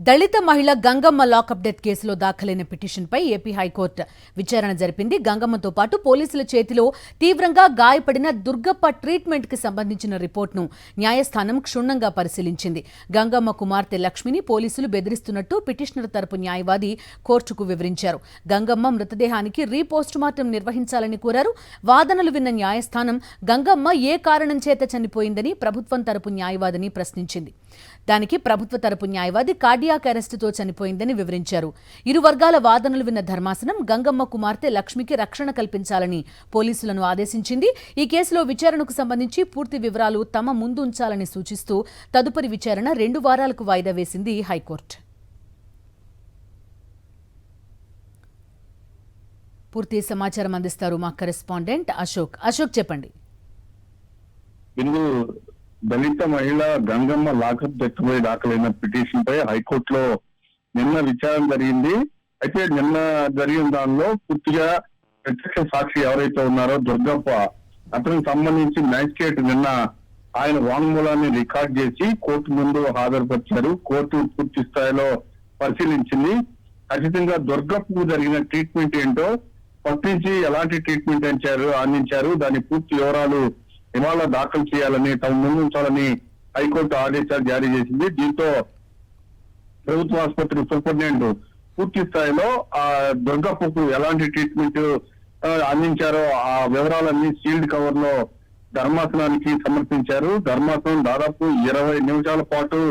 దళిత మహిళ Gangamma lockup death కేసులో దాఖలైన పిటిషన్పై ఏపీ హైకోర్టు విచారణ జరిపింది. గంగమ్మతో పాటు పోలీసుల చేతిలో తీవ్రంగా గాయపడిన దుర్గప్ప ట్రీట్మెంట్కి సంబంధించిన రిపోర్టును న్యాయస్థానం క్షుణ్ణంగా పరిశీలించింది. గంగమ్మ కుమార్తె లక్ష్మిని పోలీసులు బెదిరిస్తున్నట్టు పిటిషనర్ తరపు న్యాయవాది కోర్టుకు వివరించారు. గంగమ్మ మృతదేహానికి రీపోస్టుమార్టం నిర్వహించాలని కోరారు. వాదనలు విన్న న్యాయస్థానం గంగమ్మ ఏ కారణం చేత చనిపోయిందని ప్రభుత్వం తరపు న్యాయవాదిని ప్రశ్నించింది. దానికి ప్రభుత్వ తరపు న్యాయవాది కార్డియాక్ అరెస్టుతో చనిపోయిందని వివరించారు. ఇరు వర్గాల వాదనలు విన్న ధర్మాసనం గంగమ్మ కుమార్తె లక్ష్మికి రక్షణ కల్పించాలని పోలీసులను ఆదేశించింది. ఈ కేసులో విచారణకు సంబంధించి పూర్తి వివరాలు తమ ముందు ఉంచాలని సూచిస్తూ తదుపరి విచారణ 2 వారాలకు వాయిదా వేసింది హైకోర్టు. పూర్తి సమాచారం అందిస్తారు మా కరెస్పాండెంట్ అశోక్. చెప్పండి. దళిత మహిళ గంగమ్మ లాకప్ డెత్ పై దాఖలైన పిటిషన్ పై హైకోర్టులో నిన్న విచారణ జరిగింది. అయితే నిన్న జరిగిన దానిలో పూర్తిగా ప్రత్యక్ష సాక్షి ఎవరైతే ఉన్నారో దుర్గప్ప, అతనికి సంబంధించి మ్యాజిస్ట్రేట్ నిన్న ఆయన వాంగ్మూలాన్ని రికార్డ్ చేసి కోర్టు ముందు హాజరుపరిచారు. కోర్టు పూర్తి స్థాయిలో పరిశీలించింది. ఖచ్చితంగా దుర్గప్పకు జరిగిన ట్రీట్మెంట్ ఏంటో, ఫస్ట్ నుంచి ఎలాంటి ట్రీట్మెంట్ అందించారు, దాని పూర్తి వివరాలు ఇవాళ దాఖలు చేయాలని, తమ ముందు ఉంచాలని హైకోర్టు ఆదేశాలు జారీ చేసింది. దీంతో ప్రభుత్వ ఆసుపత్రి సూపరింటెండెంట్ పూర్తి స్థాయిలో ఆ దుర్గప్పకు ఎలాంటి ట్రీట్మెంట్ అందించారో ఆ వివరాలన్నీ సీల్డ్ కవర్ లో ధర్మాసనానికి సమర్పించారు. ధర్మాసనం దాదాపు 20 నిమిషాల పాటు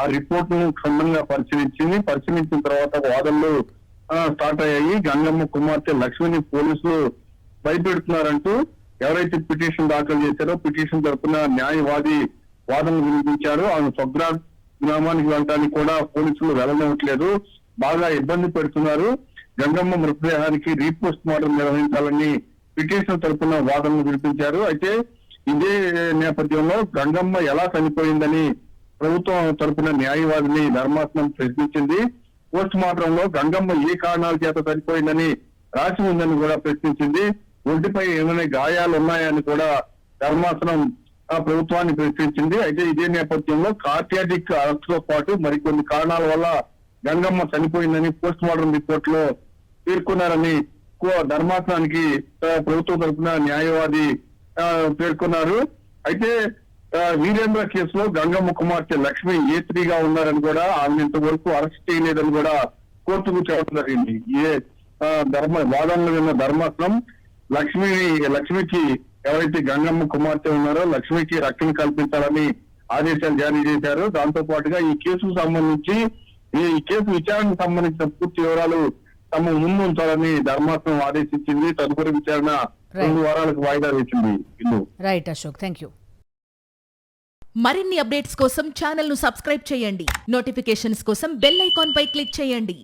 ఆ రిపోర్ట్ ను క్షుణ్ణంగా పరిశీలించిన తర్వాత వాదనలు స్టార్ట్ అయ్యాయి. గంగమ్మ కుమార్తె లక్ష్మిని పోలీసులు భయపెడుతున్నారంటూ ఎవరైతే పిటిషన్ దాఖలు చేశారో పిటిషన్ తరఫున న్యాయవాది వాదనలు వినిపించారు. ఆమె స్వగ్రామానికి వెళ్ళడానికి కూడా పోలీసులు వెళ్ళనివ్వట్లేదు, బాగా ఇబ్బంది పెడుతున్నారు. గంగమ్మ మృతదేహానికి రీపోస్ట్ మార్టం నిర్వహించాలని పిటిషన్ తరఫున వాదనలు వినిపించారు. అయితే ఇదే నేపథ్యంలో గంగమ్మ ఎలా చనిపోయిందని ప్రభుత్వం తరఫున న్యాయవాదిని ధర్మాసనం ప్రశ్నించింది. పోస్ట్ మార్టం లో గంగమ్మ ఏ కారణాల చేత చనిపోయిందని రాసి ఉందని కూడా ప్రశ్నించింది. ఒంటిపై ఏమైనా గాయాలు ఉన్నాయని కూడా ధర్మాసనం ప్రభుత్వాన్ని ప్రశ్నించింది. అయితే ఇదే నేపథ్యంలో కార్డియాక్ అరెస్ట్ తో పాటు మరికొన్ని కారణాల వల్ల గంగమ్మ చనిపోయిందని పోస్ట్ మార్టం రిపోర్ట్ లో పేర్కొన్నారని ధర్మాసనానికి ప్రభుత్వం తరఫున న్యాయవాది పేర్కొన్నారు. అయితే వీరేంద్ర కేసులో గంగమ్మ కుమార్తె లక్ష్మి A3గా ఉన్నారని కూడా, ఆమె ఇంతవరకు అరెస్ట్ చేయలేదని కూడా కోర్టుకు చెప్పడం జరిగింది. వాదనలు విన్న ధర్మాసనం లక్ష్మికి ఎవరైతే గంగమ్మ కుమార్తె ఉన్నారో లక్ష్మికి రక్షణ కల్పించాలని ఆదేశాలు జారీ చేశారు. దాంతో పాటుగా ఈ కేసుకు సంబంధించి ఈ కేసు విచారణకు సంబంధించిన పూర్తి వివరాలు తమ ముందు ఉంచాలని ధర్మాసనం ఆదేశించింది. తదుపరి విచారణ 2 వారాలకు వాయిదా వేసింది. Right Ashok, thank you. మరిన్ని అప్డేట్స్ కోసం ఛానల్ ను సబ్స్క్రైబ్ చేయండి. నోటిఫికేషన్స్ కోసం బెల్ ఐకాన్ పై క్లిక్ చేయండి.